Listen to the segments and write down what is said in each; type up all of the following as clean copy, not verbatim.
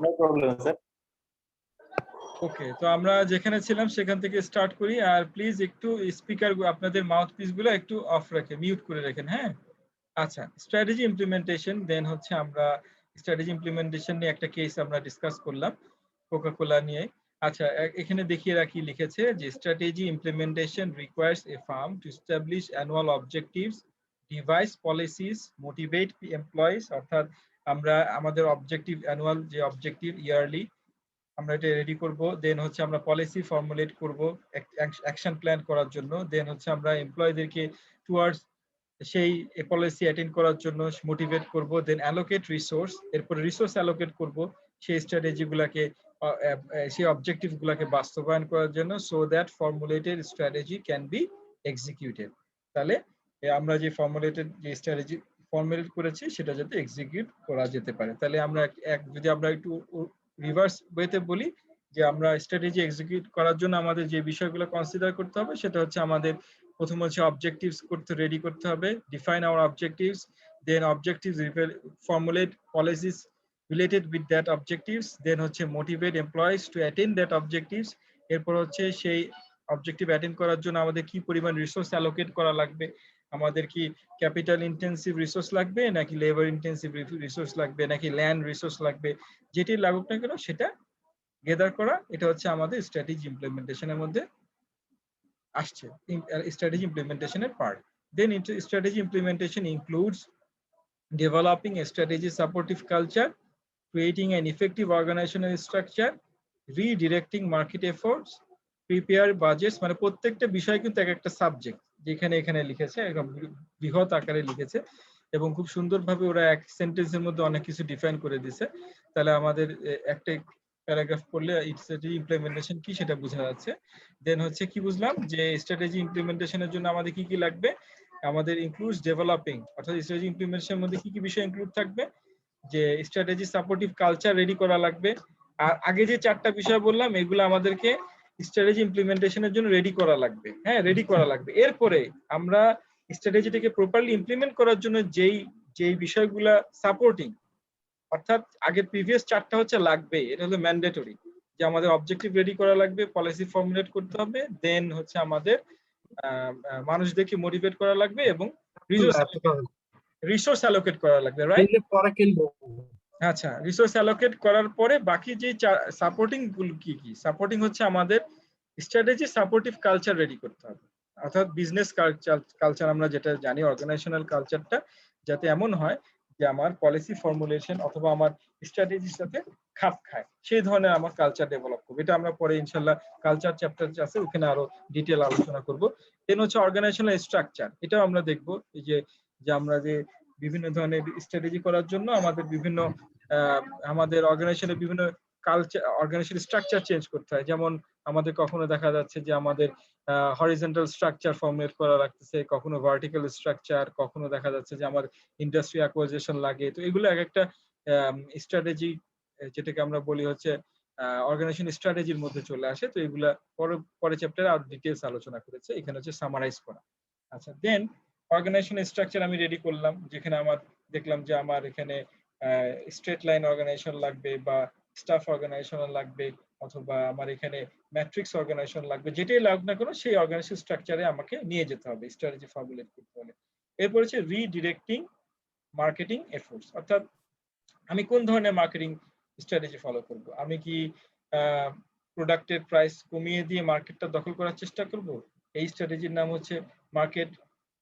No problem sir. ওকে, তো আমরা যেখানে ছিলাম সেখান থেকে স্টার্ট করি। আর প্লিজ একটু স্পিকার আপনাদের মাউথপিস গুলো একটু অফ রাখেন, মিউট করে রাখেন। হ্যাঁ, আচ্ছা, স্ট্র্যাটেজি ইমপ্লিমেন্টেশন। দেন হচ্ছে আমরা স্ট্র্যাটেজি ইমপ্লিমেন্টেশন নিয়ে একটা কেস আমরা ডিসকাস করলাম কোকা-কোলা নিয়ে। আচ্ছা, এখানে দেখিয়ে রাখি, লিখেছে যে strategy implementation requires A farm to establish annual objectives, device policies, motivate employees. অর্থাৎ আমরা আমাদের অবজেক্টিভ, অ্যানুয়াল যে অবজেক্টিভ ইয়ারলি, আমরা এটা রেডি করব। দেন হচ্ছে আমরা পলিসি ফর্মুলেট করব অ্যাকশন প্ল্যান করার জন্য। দেন হচ্ছে আমরা এমপ্লয়ীদেরকে টুয়ার্ডস সেই পলিসি অ্যাটেন্ড করার জন্য মোটিভেট করব। দেন অ্যালোকেট রিসোর্স, এরপরে রিসোর্স অ্যালোকেট করব সেই স্ট্র্যাটেজি গুলাকে, সেই অবজেক্টিভ গুলাকে বাস্তবায়ন করার জন্য, so that formulated strategy can be executed. তাহলে আমরা যে ফর্মুলেটেড যে স্ট্র্যাটেজি ফর্মুলেট করেছি সেটা যাতে এক্সিকিউট করা যেতে পারে। তাহলে আমরা যদি আমরা একটু রিভার্স ওয়েতে বলি, যে আমরা স্ট্র্যাটেজি এক্সিকিউট করার জন্য আমাদের যে বিষয়গুলো কনসিডার করতে হবে সেটা হচ্ছে আমাদের প্রথম হচ্ছে অবজেক্টিভস করতে রেডি করতে হবে, define our objectives, then objectives formulate policies related with that objectives, then হচ্ছে motivate employees to attend that objectives. এরপর হচ্ছে সেই অবজেক্টিভ অ্যাটেন্ড করার জন্য আমাদের কি পরিমাণ রিসোর্স অ্যালোকেট করা লাগবে, আমাদের কি ক্যাপিটাল ইন্টেন্সিভ রিসোর্স লাগবে নাকি লেবার ইন্টেন্সিভ রিসোর্স লাগবে নাকি ল্যান্ড রিসোর্স লাগবে, যেটি লাগুক না কেন সেটা গেদার করা। এটা হচ্ছে আমাদের স্ট্র্যাটেজি ইমপ্লিমেন্টেশনের মধ্যে আসছে, স্ট্র্যাটেজি ইমপ্লিমেন্টেশনের part. Then strategy implementation includes developing a strategy supportive culture, creating an effective organizational structure, redirecting market efforts, prepare budgets। মানে প্রত্যেকটা বিষয় কিন্তু এক একটা সাবজেক্ট, যেখানে এখানে লিখেছে একদম বৃহৎ আকারে লিখেছে এবং খুব সুন্দরভাবে ওরা এক সেন্টেন্সের মধ্যে অনেক কিছু ডিফাইন করে দিয়েছে। তাহলে আমাদের একটা প্যারাগ্রাফ পড়লে স্ট্র্যাটেজি ইমপ্লিমেন্টেশন কি সেটা বোঝা যাচ্ছে। দেন হচ্ছে কি বুঝলাম যে স্ট্র্যাটেজি ইমপ্লিমেন্টেশনের জন্য আমাদের কি কি লাগবে, আমাদের ইনক্লুডস ডেভেলপিং, অর্থাৎ স্ট্র্যাটেজি ইমপ্লিমেন্টেশনের মধ্যে কি কি বিষয় ইনক্লুড থাকবে, যে স্ট্র্যাটেজি সাপোর্টিভ কালচার রেডি করা লাগবে। আর আগে যে চারটা বিষয় বললাম এগুলো আমাদেরকে স্ট্র্যাটেজি ইমপ্লিমেন্টেশনের জন্য রেডি করা লাগবে। হ্যাঁ, রেডি করা লাগবে। এরপরে আমরা স্ট্র্যাটেজিটাকে প্রপারলি ইমপ্লিমেন্ট করার জন্য যেই যেই বিষয়গুলা সাপোর্টিং, অর্থাৎ আগের প্রিভিয়াস চারটা হচ্ছে লাগবে, এটা হলো ম্যান্ডেটরি, যে আমাদের অবজেক্টিভ রেডি করা লাগবে, পলিসি ফর্মুলেট করতে হবে, দেন হচ্ছে আমাদের মানুষদেরকে মোটিভেট করা লাগবে এবং রিসোর্স অ্যালোকেট করা লাগবে, রাইট? আচ্ছা, রিসোর্স অ্যালোকেট করার পরে বাকি যে সাপোর্টিং গুলো কি কি, সাপোর্টিং হচ্ছে আমাদের স্ট্র্যাটেজি সাপোর্টিভ কালচার রেডি করতে হবে। অর্থাৎ বিজনেস কালচার আমরা যেটা জানি, অর্গানাইজেশনাল কালচারটা যাতে এমন হয় যে আমার পলিসি ফর্মুলেশন অথবা আমার স্ট্র্যাটেজির সাথে খাপ খায়, সেই ধরনের আমার কালচার ডেভেলপ করবো। এটা আমরা পরে ইনশাল্লাহ কালচার চ্যাপ্টার আছে ওখানে আরো ডিটেল আলোচনা করব। দেন হচ্ছে অর্গানাইজেশনাল স্ট্রাকচার, এটাও আমরা দেখবো এই যে আমরা যে বিভিন্ন ধরনের স্ট্র্যাটেজি করার জন্য আমাদের বিভিন্ন আমাদের অর্গানাইজেশনের বিভিন্ন কালচার, অর্গানাইজেশন স্ট্রাকচার চেঞ্জ করতে হয়। যেমন আমাদের কখনো দেখা যাচ্ছে যে আমাদের হরিজন্টাল স্ট্রাকচার ফর্মুলেট করা লাগতেছে, কখনো ভার্টিক্যাল স্ট্রাকচার, কখনো দেখা যাচ্ছে যে আমার ইন্ডাস্ট্রি অ্যাকুইজিশন লাগে। তো এগুলো এক একটা স্ট্র্যাটেজি, যেটাকে আমরা বলি হচ্ছে অর্গানাইজেশন স্ট্র্যাটেজির মধ্যে চলে আসে। তো এগুলা পরে চ্যাপ্টারে আর ডিটেইলস আলোচনা করেছে, এখানে হচ্ছে সামারাইজ করা। আচ্ছা, দেন অর্গানাইজেশন স্ট্রাকচার আমি রেডি করলাম, যেখানে আমার দেখলাম যে আমার এখানে স্ট্রেট লাইন অর্গানাইজেশন লাগবে বা স্টাফ অর্গানাইজেশন লাগবে, অথবা আমার এখানে ম্যাট্রিক্স অর্গানাইজেশন লাগবে, যেটাই লাগুক না কেন সেই অর্গানাইজেশন স্ট্রাকচারে আমাকে নিয়ে যেতে হবে স্ট্র্যাটেজি ফর্মুলেট করতে হলে। এরপর হচ্ছে রিডিরেক্টিং মার্কেটিং এফোর্টস, অর্থাৎ আমি কোন ধরনের মার্কেটিং স্ট্র্যাটেজি ফলো করব। আমি কি প্রোডাক্টের প্রাইস কমিয়ে দিয়ে মার্কেটটা দখল করার চেষ্টা করব, এই স্ট্র্যাটেজির নাম হচ্ছে মার্কেট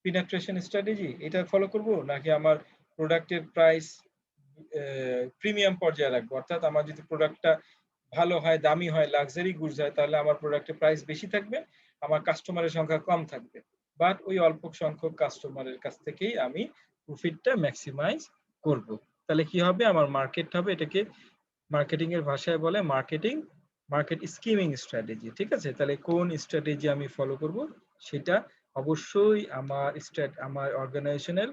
পিনেট্রেশন স্ট্র্যাটেজি, এটা ফলো করব, নাকি আমার প্রোডাক্টের প্রাইস প্রিমিয়াম পর্যায়ে রাখবো, অর্থাৎ আমার যদি প্রোডাক্টটা ভালো হয়, দামি হয়, লাক্সারি গুডস হয়, তাহলে আমার প্রোডাক্টের প্রাইস বেশি থাকবে, আমার কাস্টমারের সংখ্যা কম থাকবে, বাট ওই অল্প সংখ্যক কাস্টমারের কাছ থেকেই আমি প্রফিটটা ম্যাক্সিমাইজ করব। তাহলে কি হবে, আমার মার্কেট হবে, এটাকে মার্কেটিং এর ভাষায় বলে মার্কেট স্কিমিং স্ট্র্যাটেজি। ঠিক আছে, তাহলে কোন স্ট্র্যাটেজি আমি ফলো করব সেটা অবশ্যই আমার অর্গানাইজেশনাল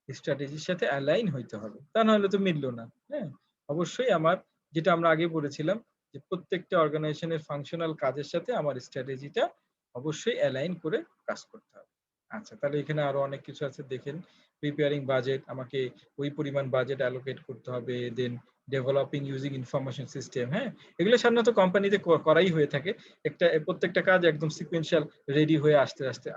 স্ট্র্যাটেজির সাথে অ্যালাইন হইতে হবে, তা না হলে তো মিললো না। হ্যাঁ, অবশ্যই আমার যেটা আমরা আগে বলেছিলাম যে প্রত্যেকটা অর্গানাইজেশনের ফাংশনাল কাজের সাথে আমার স্ট্র্যাটেজিটা অবশ্যই অ্যালাইন করে কাজ করতে হবে। আচ্ছা, তাহলে এখানে আরো অনেক কিছু আছে দেখেন, প্রিপেয়ারিং বাজেট, আমাকে ওই পরিমাণ বাজেট অ্যালোকেট করতে হবে, দেন ডেভেলপিং ইউজিং ইনফরমেশন সিস্টেম। হ্যাঁ, এগুলো সাধারণত কোম্পানিতে করাই হয়ে থাকে। প্রত্যেকটা কাজ একদম সিকোয়েন্সিয়াল রেডি হয়ে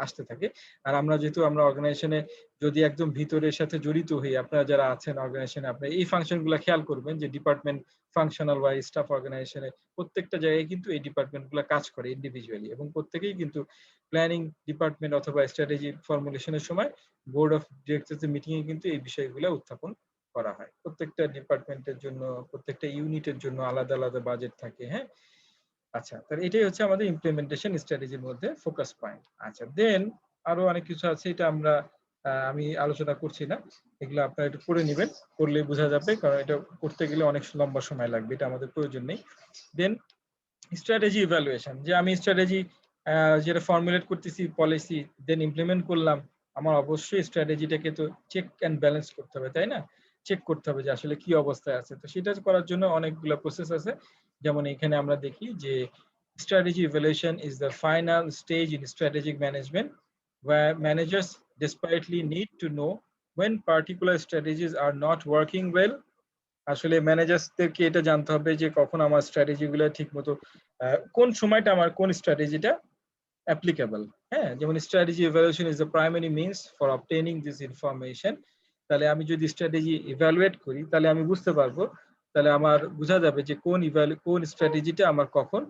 আসতে থাকে। আর আমরা যেহেতু আমরা অর্গানাইজেশনে যদি একদম ভিতরের সাথে জড়িত হই, আপনারা যারা আছেন অর্গানাইজেশনে, আপনারা এই ফাংশনগুলো খেয়াল করবেন যে ডিপার্টমেন্ট ফাংশনাল ওয়াইজ স্টাফ অর্গানাইজেশনে প্রত্যেকটা জায়গায় কিন্তু এই ডিপার্টমেন্টগুলো কাজ করে ইন্ডিভিজুয়ালি, এবং প্রত্যেকেই কিন্তু প্ল্যানিং ডিপার্টমেন্ট অথবা স্ট্র্যাটেজি ফর্মুলেশনের সময় বোর্ড অফ ডিরেক্টরসের মিটিং এ কিন্তু এই বিষয়গুলো উত্থাপন করা হয়। প্রত্যেকটা ডিপার্টমেন্টের জন্য, প্রত্যেকটা ইউনিটের জন্য আলাদা আলাদা বাজেট থাকে। হ্যাঁ, আচ্ছা, তাহলে এটাই হচ্ছে আমাদের ইমপ্লিমেন্টেশন স্ট্র্যাটেজির মধ্যে ফোকাস পয়েন্ট। আচ্ছা, দেন আরো অনেক কিছু আছে, এটা আমরা আমি আলোচনা করছি না, এগুলো আপনারা একটু করে নেবেন, করলে বোঝা যাবে, কারণ এটা করতে গেলে অনেক লম্বা সময় লাগবে, এটা আমাদের প্রয়োজন নেই। দেন স্ট্র্যাটেজি ইভ্যালুয়েশন, যে আমি স্ট্র্যাটেজি যেটা ফর্মুলেট করতেছি পলিসি, দেন ইমপ্লিমেন্ট করলাম, আমার অবশ্যই স্ট্র্যাটেজিটাকে তো চেক অ্যান্ড ব্যালেন্স করতে হবে, তাই না? চেক করতে হবে যে আসলে কি অবস্থায় আছে। তো সেটা করার জন্য অনেকগুলো প্রসেস আছে। যেমন এখানে আমরা দেখি যে strategy evaluation is the final stage in strategic management where managers desperately need to know when particular strategies are not working well. আসলে ম্যানেজার্সদেরকে এটা জানতে হবে যে কখন আমার স্ট্র্যাটেজিগুলো ঠিকমতো, কোন সময়টা আমার কোন স্ট্র্যাটেজিটা অ্যাপ্লিকেবল। হ্যাঁ, যেমন strategy evaluation is the primary means for obtaining this information. তাহলে আমি যদি স্ট্র্যাটেজি ইভ্যালুয়েট করি, তাহলে আমি বুঝতে পারবো, তাহলে আমার বোঝা যাবে যে কোন স্ট্র্যাটেজিটা আমার কখন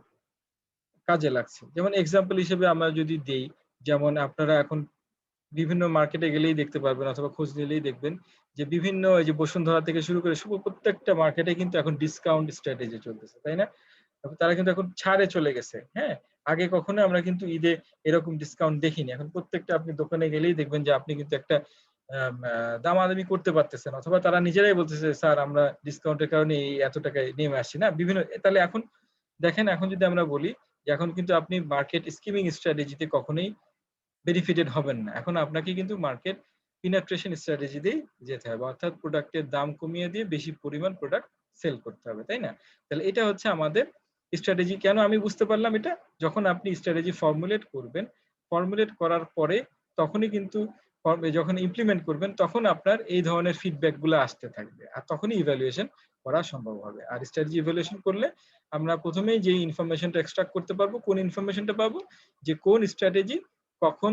কাজে লাগছে। যেমন এক্সাম্পল হিসেবে আমরা যদি দেই, যেমন আপনারা এখন বিভিন্ন মার্কেটে গেলেই দেখতে পারবেন অথবা খোঁজ নিলেই দেখবেন যে বিভিন্ন এই যে বসুন্ধরা থেকে শুরু করে প্রত্যেকটা মার্কেটে কিন্তু এখন ডিসকাউন্ট স্ট্র্যাটেজি চলতেছে, তাই না? তারা কিন্তু এখন ছাড়ে চলে গেছে। হ্যাঁ, আগে কখনো আমরা কিন্তু ঈদে এরকম ডিসকাউন্ট দেখিনি। এখন প্রত্যেকটা আপনি দোকানে গেলেই দেখবেন যে আপনি কিন্তু একটা দামাদামি করতে পারতেছেন, অথবা তারা নিজেরাই বলতেছে স্যার আমরা ডিসকাউন্টের কারণে এই এত টাকায় নেমে আসছি না বিভিন্ন। তাহলে এখন দেখেন, এখন যদি আমরা বলি যে এখন কিন্তু আপনি মার্কেট স্কিমিং স্ট্র্যাটেজিতে কখনোই বেনিফিটেড হবেন না। এখন আপনাকে কিন্তু মার্কেট পিনেট্রেশন স্ট্র্যাটেজি দিয়ে যেতে হবে, অর্থাৎ প্রোডাক্টের দাম কমিয়ে দিয়ে বেশি পরিমাণ প্রোডাক্ট সেল করতে হবে, তাই না? তাহলে এটা হচ্ছে আমাদের স্ট্র্যাটেজি। কেন আমি বুঝতে পারলাম এটা? যখন আপনি স্ট্র্যাটেজি ফর্মুলেট করবেন, ফর্মুলেট করার পরে তখনই কিন্তু যখন ইমপ্লিমেন্ট করবেন তখন আপনার এই ধরনের ফিডব্যাক গুলো আসতে থাকবে, আর তখনই ইভ্যালুয়েশন করা সম্ভব হবে। আর স্ট্র্যাটেজি ইভ্যালুয়েশন করলে আমরা প্রথমেই যে ইনফরমেশনটা এক্সট্রাক্ট করতে পারবো, কোন ইনফরমেশনটা পাবো, যে কোন স্ট্র্যাটেজি কখন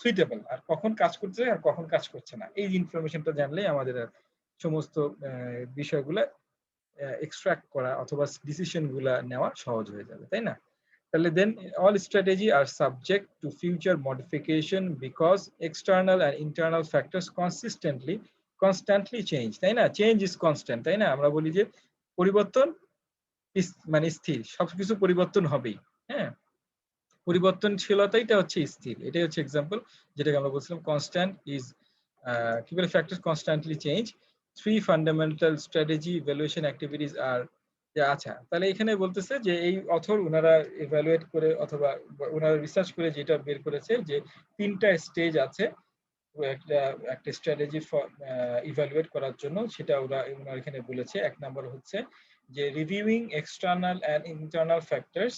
সুইটেবল, আর কখন কাজ করছে আর কখন কাজ করছে না। এই ইনফরমেশনটা জানলেই আমাদের সমস্ত বিষয়গুলো এক্সট্রাক্ট করা অথবা ডিসিশন গুলা নেওয়া সহজ হয়ে যাবে, তাই না? তাহলে দেন all strategy are subject to future modification because external and internal factors constantly change, তাই না? চেঞ্জ ইজ কনস্ট্যান্ট, তাই না? আমরা বলি যে পরিবর্তন মানে স্থির, সবকিছু পরিবর্তন হবেই। হ্যাঁ, পরিবর্তনশীলতাইটা হচ্ছে স্থির, এটাই হচ্ছে এক্সাম্পল যেটাকে আমরা বলছিলাম কনস্ট্যান্ট ইজ কি বলে factors constantly change. Three fundamental strategy evaluation activities are. আচ্ছা, তাহলে এখানে বলতেছে যে এই অথর ওনারা ইভ্যালুয়েট করে অথবা ওনারা রিসার্চ করে যেটা বের করেছে যে তিনটা স্টেজ আছে একটা একটা স্ট্র্যাটেজি ইভ্যালুয়েট করার জন্য, সেটা ওনারা এখানে বলেছে। এক নম্বর হচ্ছে যে reviewing external and internal factors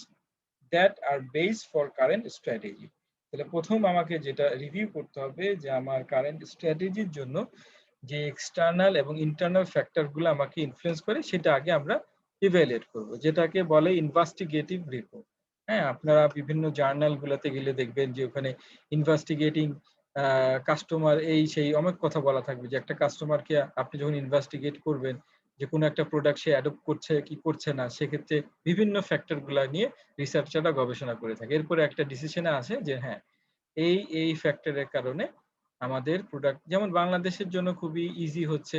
that are base for current strategy। তাহলে প্রথম আমাকে যেটা রিভিউ করতে হবে যে আমার কারেন্ট স্ট্র্যাটেজির জন্য যে এক্সটার্নাল এবং ইন্টারনাল ফ্যাক্টরগুলো আমাকে ইনফ্লুয়েন্স করে সেটা আগে আমরা ইভ্যালুয়েট করব, যেটাকে বলে ইনভেস্টিগেটিভ রিপোর্ট। হ্যাঁ, আপনারা বিভিন্ন জার্নালগুলোতে গেলে দেখবেন যে ওখানে ইনভেস্টিগেটিং কাস্টমার এই সেই অনেক কথা বলা থাকবে, যে একটা কাস্টমারকে আপনি যখন ইনভেস্টিগেট করবেন যে কোনো একটা প্রোডাক্ট সে অ্যাডপ্ট করছে কি করছে না, সেক্ষেত্রে বিভিন্ন ফ্যাক্টর গুলা নিয়ে রিসার্চাররা গবেষণা করে থাকে। এরপরে একটা ডিসিশনে আসে যে হ্যাঁ এই ফ্যাক্টরের কারণে আমাদের প্রোডাক্ট, যেমন বাংলাদেশের জন্য খুবই ইজি হচ্ছে,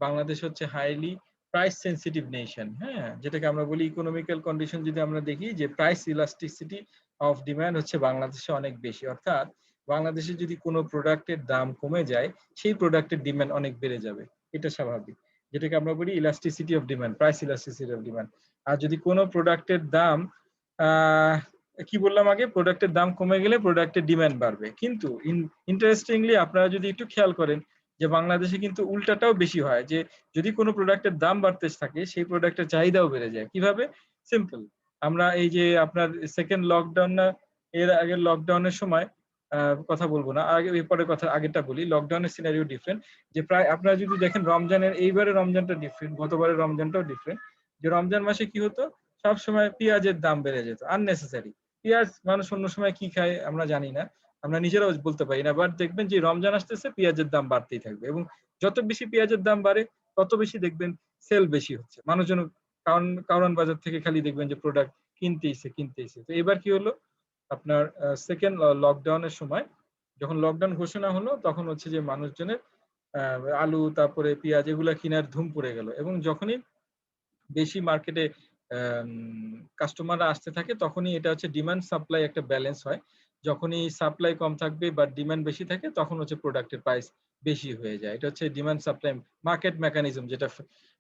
বাংলাদেশ হচ্ছে হাইলি প্রাইস সেনসিটিভ নেশন। হ্যাঁ, যেটাকে আমরা বলি ইকোনমিক্যাল কন্ডিশন যদি আমরা দেখি যে প্রাইস ইলাস্টিসিটি অফ ডিমান্ড হচ্ছে বাংলাদেশে অনেক বেশি, অর্থাৎ বাংলাদেশে যদি কোনো প্রোডাক্টের দাম কমে যায় সেই প্রোডাক্টের ডিমান্ড অনেক বেড়ে যাবে, এটা স্বাভাবিক, যেটাকে আমরা বলি elasticity of demand, price elasticity of demand. আর যদি কোনো প্রোডাক্টের দাম কি বললাম আগে, প্রোডাক্টের দাম কমে গেলে প্রোডাক্টের ডিমান্ড বাড়বে। কিন্তু ইন্টারেস্টিংলি আপনারা যদি একটু খেয়াল করেন যে বাংলাদেশে কিন্তু উল্টাটাও বেশি হয়, যে যদি কোনো প্রোডাক্টের দাম বাড়তে থাকে সেই প্রোডাক্টের চাহিদাও বেড়ে যায়। কিভাবে? সিম্পল, আমরা এই যে আপনার সেকেন্ড লকডাউন না এর আগের লকডাউনের সময় কথা বলবো না, আগে এরপরে কথা আগেরটা বলি। লকডাউনের সিনারিও ডিফারেন্ট, যে প্রায় আপনারা যদি দেখেন রমজানের, এইবারে রমজানটা ডিফারেন্ট, গতবারের রমজানটাও ডিফারেন্ট। যে রমজান মাসে কি হতো, সব সময় পেঁয়াজের দাম বেড়ে যেত আননেসেসারি। পেঁয়াজ মানুষ অন্য সময় কি খায় আমরা জানি না, আমরা নিজেরাও বলতে পারি না, বাট দেখবেন যে রমজান আসতেছে পেঁয়াজের দাম বাড়তেই থাকবে, এবং যত বেশি পেঁয়াজের দাম বাড়ে তত বেশি দেখবেন সেল বেশি হচ্ছে, মানুষজন কারণ বাজার থেকে খালি দেখবেন যে প্রোডাক্ট কিনতেইছে। তো এবার কি হলো, আপনার সেকেন্ড লকডাউনের সময় যখন লকডাউন ঘোষণা হলো, তখন হচ্ছে যে মানুষজনের আলু তারপরে পেঁয়াজ এগুলা কেনার ধুম পড়ে গেল, এবং যখনই বেশি মার্কেটে কাস্টমাররা আসতে থাকে, তখনই এটা হচ্ছে ডিমান্ড সাপ্লাই একটা ব্যালেন্স হয়। যখনই সাপ্লাই কম থাকবে বা ডিমান্ড বেশি থাকে, তখন হচ্ছে প্রোডাক্টের প্রাইস বেশি হয়ে যায়। এটা হচ্ছে ডিমান্ড সাপ্লাই মার্কেট মেকানিজম, যেটা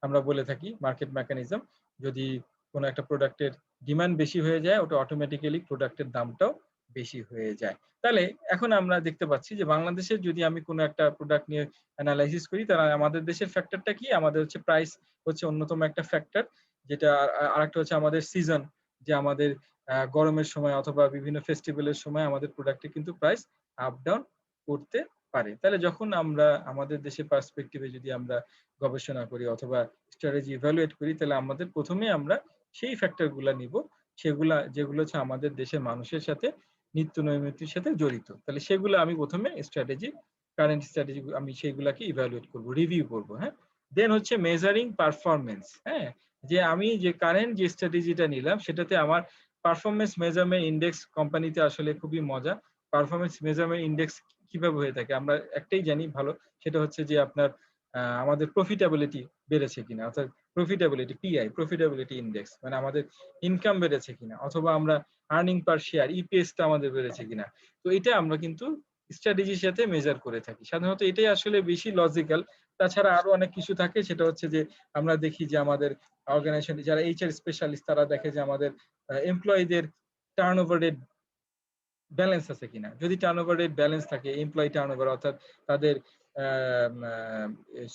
আমরা বলে থাকি মার্কেট মেকানিজম। যদি কোনো একটা প্রোডাক্টের ডিমান্ড বেশি হয়ে যায়, ওটা অটোমেটিক্যালি প্রোডাক্টের দামটাও বেশি হয়ে যায়। তাহলে এখন আমরা দেখতে পাচ্ছি যে বাংলাদেশের যদি আমি কোনো একটা প্রোডাক্ট নিয়ে অ্যানালাইসিস করি, তাহলে আমাদের দেশের ফ্যাক্টরটা কি, আমাদের হচ্ছে প্রাইস হচ্ছে অন্যতম একটা ফ্যাক্টর, যেটা আরেকটা হচ্ছে আমাদের সিজন, যে আমাদের গরমের সময় অথবা বিভিন্ন ফেস্টিভ্যালের সময় আমাদের প্রোডাক্টে কিন্তু প্রাইস আপ ডাউন করতে পারে। তাহলে যখন আমরা আমাদের দেশের পার্সপেক্টিভে যদি আমরা গবেষণা করি অথবা স্ট্র্যাটেজি ইভ্যালুয়েট করি, তাহলে আমাদের প্রথমে আমরা সেই ফ্যাক্টরগুলো নিব যেগুলো হচ্ছে আমাদের দেশের মানুষের সাথে নিত্য নৈমিত্তির সাথে জড়িত। তাহলে সেগুলো আমি প্রথমে কারেন্ট স্ট্র্যাটেজি আমি সেইগুলাকে ইভ্যালুয়েট করব, রিভিউ করব। হ্যাঁ, দেন হচ্ছে মেজারিং পারফরমেন্স। হ্যাঁ, যে আমি যে কারেন্ট যে স্ট্র্যাটেজিটা নিলাম সেটাতে আমার পারফরমেন্স মেজারমেন্ট ইন্ডেক্স কোম্পানিতে আসলে খুবই মজা। পারফরমেন্স মেজারমেন্ট ইন্ডেক্স কিভাবে হয়ে থাকে আমরা একটাই জানি ভালো, সেটা হচ্ছে যে আপনার আমাদের প্রফিটেবিলিটি বেড়েছে কিনা, অর্থাৎ প্রফিটেবিলিটি ইন্ডেক্স, মানে আমাদের ইনকাম বেড়েছে কিনা, অথবা আমরা আর্নিং পার শেয়ার ইপিএসটা আমাদের বেড়েছে কিনা। তো এটা আমরা কিন্তু স্ট্র্যাটেজির সাথে মেজার করে থাকি সাধারণত, এটাই আসলে বেশি লজিক্যাল। তাছাড়া আরো অনেক কিছু থাকে, সেটা হচ্ছে যে আমরা দেখি যে আমাদের অর্গানাইজেশন যারা এইচআর স্পেশালিস্ট, তারা দেখে যে আমাদের এমপ্লয়ীদের টার্নওভার রেট ব্যালেন্স আছে কিনা। যদি টার্নওভার রেট ব্যালেন্স থাকে, এমপ্লয়ি টার্নওভার অর্থাৎ তাদের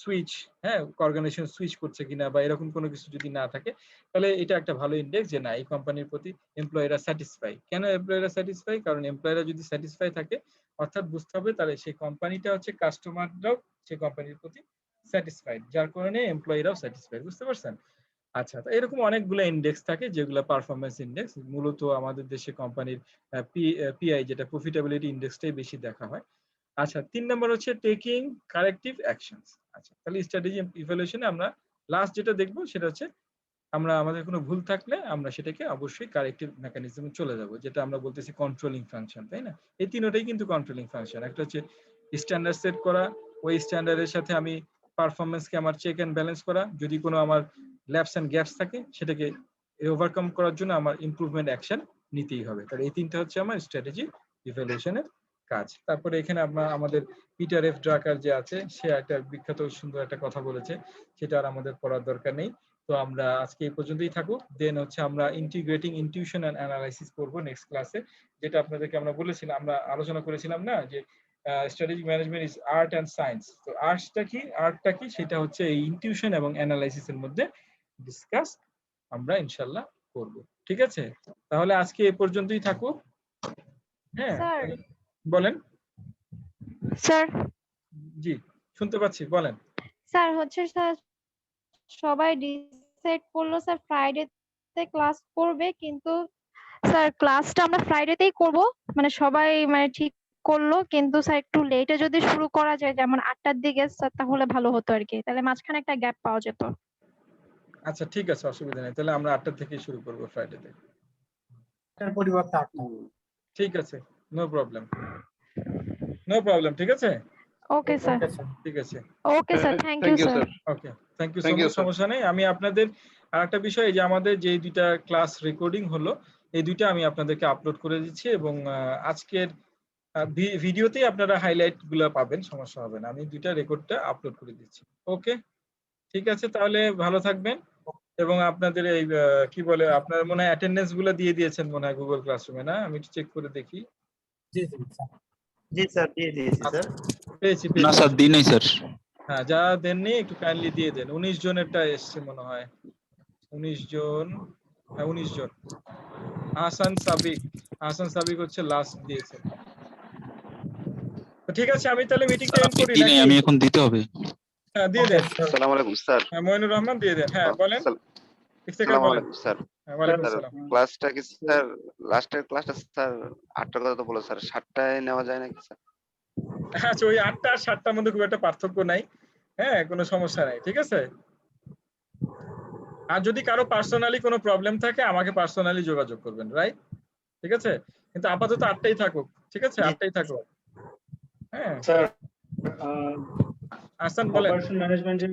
সুইচ, হ্যাঁ অর্গানাইজেশন সুইচ করছে কিনা বা এরকম কোনো কিছু যদি না থাকে, তাহলে এটা একটা ভালো ইন্ডেক্স যে না, এই কোম্পানির প্রতি এমপ্লয়িরা স্যাটিসফাই। কেন এমপ্লয়িরা স্যাটিসফাই? কারণ এমপ্লয়িরা যদি স্যাটিসফাই থাকে, অর্থাৎ বুঝতে হবে তাহলে সেই কোম্পানিটা হচ্ছে কাস্টমাররাও সেই কোম্পানির প্রতি স্যাটিসফাইড, যার কারণে এমপ্লয়িরাও স্যাটিসফাইড। বুঝতে পারছেন? আচ্ছা, তো এরকম অনেকগুলো ইন্ডেক্স থাকে যেগুলো পারফরমেন্স ইন্ডেক্স, মূলত আমাদের দেশে কোম্পানির পিআই যেটা প্রফিটেবিলিটি ইন্ডেক্সটাই বেশি দেখা হয়। আচ্ছা, 3 নাম্বার হচ্ছে টেকিং কারেক্টিভ অ্যাকশনস। আচ্ছা, তাহলে স্ট্র্যাটেজি ইভ্যালুয়েশনে আমরা লাস্ট যেটা দেখব সেটা হচ্ছে আমরা আমাদের কোনো ভুল থাকলে আমরা সেটাকে অবশ্যই কারেক্টিভ মেকানিজমে চলে যাব, যেটা আমরা বলতেছি কন্ট্রোলিং ফাংশন, তাই না? এই তিনটাই কিন্তু কন্ট্রোলিং ফাংশন। একটা হচ্ছে স্ট্যান্ডার্ড সেট করা, ওই স্ট্যান্ডার্ডের সাথে আমি পারফরমেন্সকে আমার চেক এন্ড ব্যালেন্স করা, যদি কোনো আমার ল্যাপস এন্ড গ্যাপস থাকে সেটাকে ওভারকাম করার জন্য আমার ইমপ্রুভমেন্ট অ্যাকশন নিতেই হবে। তাহলে এই তিনটা হচ্ছে আমার স্ট্র্যাটেজি ইভ্যালুয়েশনের কাজ। তারপরে এখানে আমাদের পিটার এফ ড্রাকার যে আছে, সে একটা বিখ্যাত সুন্দর একটা কথা বলেছে, সেটা আর আমাদের পড়ার দরকার নেই। তো আমরা আজকে এই পর্যন্তই থাকুক। দেন হচ্ছে আমরা ইন্টিগ্রেটিং ইনটিউশন এন্ড অ্যানালাইসিস করব নেক্সট ক্লাসে, যেটা আপনাদেরকে আমরা বলেছিলাম, আমরা আলোচনা করেছিলাম না যে strategic management is art and science. তো আর্টটা কি সেটা হচ্ছে এই ইনটিউশন এবং অ্যানালাইসিসের মধ্যে ডিসকাস আমরা ইনশাআল্লাহ করব। ঠিক আছে, তাহলে আজকে এই পর্যন্তই থাকুক। হ্যাঁ, স্যার বলেন। স্যার জি, শুনতে পাচ্ছি, বলেন। স্যার হচ্ছে স্যার সবাই ডিসাইড করলো স্যার ফ্রাইডেতে ক্লাস করবে, কিন্তু স্যার ক্লাসটা আমরা ফ্রাইডেতেই করব, মানে সবাই মানে ঠিক করলো, কিন্তু স্যার একটু লেটে যদি শুরু করা যায়, যেমন 8টার দিকে স্যার, তাহলে ভালো হতো আর কি, তাহলে মাঝখানে একটা গ্যাপ পাওয়া যেত। আচ্ছা ঠিক আছে, অসুবিধা নেই, তাহলে আমরা 8টা থেকে শুরু করব ফ্রাইডেতে। এর পরিবর্তে 8টা। ঠিক আছে, নো প্রবলেম, ঠিক আছে। ওকে স্যার, ঠিক আছে, okay sir, thank you sir. Okay, thank you so much. সমস্যা নেই। আমি আপনাদের আরেকটা বিষয়, যে আমাদের যে দুইটা ক্লাস রেকর্ডিং হলো, এই দুইটা আমি আপনাদেরকে আপলোড করে দিচ্ছি, এবং আজকের ভিডিওতেই আপনারা হাইলাইট গুলো পাবেন, সমস্যা হবে না। আমি দুইটা রেকর্ডটা আপলোড করে দিচ্ছি। ওকে, ঠিক আছে, তাহলে ভালো থাকবেন। এবং আপনাদের এই কি বলে, আপনার মনে হয় অ্যাটেন্ডেন্স গুলো দিয়ে দিয়েছেন মনে হয় গুগল ক্লাসরুমে, না? আমি একটু চেক করে দেখি। জি জি স্যার। জি স্যার, দিয়ে দিয়েছি স্যার। পেয়েছি। না স্যার, দিই নাই স্যার। হ্যাঁ, যারা দেননি একটু কাইন্ডলি দিয়ে দেন। 19 জনেরটা এসছে মনে হয়, 19 জন। হ্যাঁ, 19 জন। আহসান সাবিক হচ্ছে লাস্ট দিয়েছে। তো ঠিক আছে, আমি তাহলে মিটিংটা এন্ড করি দিনে নাকি? আমি এখন দিতে হবে। হ্যাঁ, দিয়ে দেন। আসসালামু আলাইকুম স্যার। মইনুর রহমান দিয়ে দেন। হ্যাঁ, বলেন। ইফতেখার আসসালামু বলেন। আলাইকুম স্যার। হ্যাঁ, ওয়ালাইকুম স্যার সালাম। ক্লাসটা কি স্যার লাস্টের ক্লাসটা স্যার 8টার কথা তো বলো স্যার 7টায় নেওয়া যায় নাকি স্যার? আচ্ছা, ওই 8টা আর 7টার মধ্যে খুব একটা পার্থক্য নাই। হ্যাঁ, কোনো সমস্যা নাই, ঠিক আছে। আর যদি কারো পার্সোনালি কোনো প্রবলেম থাকে আমাকে পার্সোনালি যোগাযোগ করবেন, রাইট? ঠিক আছে, কিন্তু আপাতত 8টাই থাকুক, ঠিক আছে, 8টাই থাকুক। হ্যাঁ স্যার, আহসান বলেন। অপারেশন ম্যানেজমেন্টের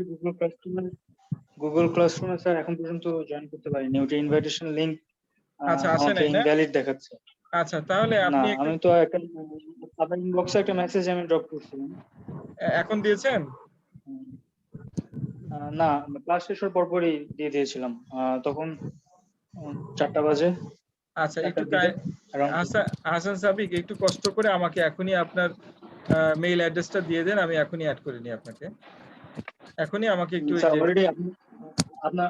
গুগল ক্লাসরুমে স্যার এখন পর্যন্ত জয়েন করতে পারিনি। ওটা ইনভাইটেশন লিংক আচ্ছা, আসে আমাকে নাই না? ইনভ্যালিড দেখাচ্ছে। আচ্ছা, তাহলে না, আপনি একটু আমি তো একটা আপনার ইনবক্সে একটা মেসেজ আমি ড্রপ করছিলাম। এখন দিয়েছেন? না, ক্লাস শেষ হওয়ার পরপরই দিয়ে দিয়েছিলাম। তখন 4টা বাজে। আচ্ছা, একটু around হাসান সাবিক একটু কষ্ট করে আমাকে এখনই আপনার মেইল অ্যাড্রেসটা দিয়ে দেন, আমি এখনই অ্যাড করে নিই আপনাকে। এখনই আমাকে একটু স্যার অলরেডি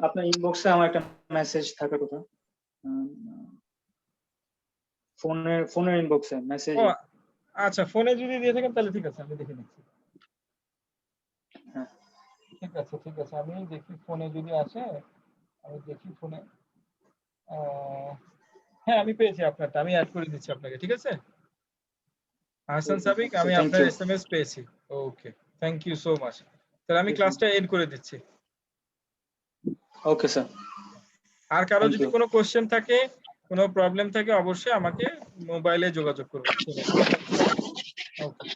আপনার ইনবক্সে আমার একটা মেসেজ থাকার কথা। ফোনের ইনবক্সে মেসেজ। ও আচ্ছা, ফোনে যদি দিয়ে থাকেন তাহলে ঠিক আছে, আমি দেখে নিচ্ছি। হ্যাঁ, ঠিক আছে, ঠিক আছে, আমি দেখি ফোনে যদি আসে, আমি দেখি ফোনে। হ্যাঁ, আমি পেয়েছি আপনারটা, আমি অ্যাড করে দিচ্ছি আপনাকে, ঠিক আছে হাসান সাবিক, আমি Thank আপনার you. এসএমএস পেয়েছি। ওকে, থ্যাংক ইউ সো মাচ। তাহলে আমি ক্লাসটা এন্ড করে দিচ্ছি। Okay sir. আর কারো Thank যদি you. কোনো কোশ্চেন থাকে, কোনো প্রবলেম থাকে, অবশ্যই আমাকে মোবাইলে যোগাযোগ করবেন। ওকে।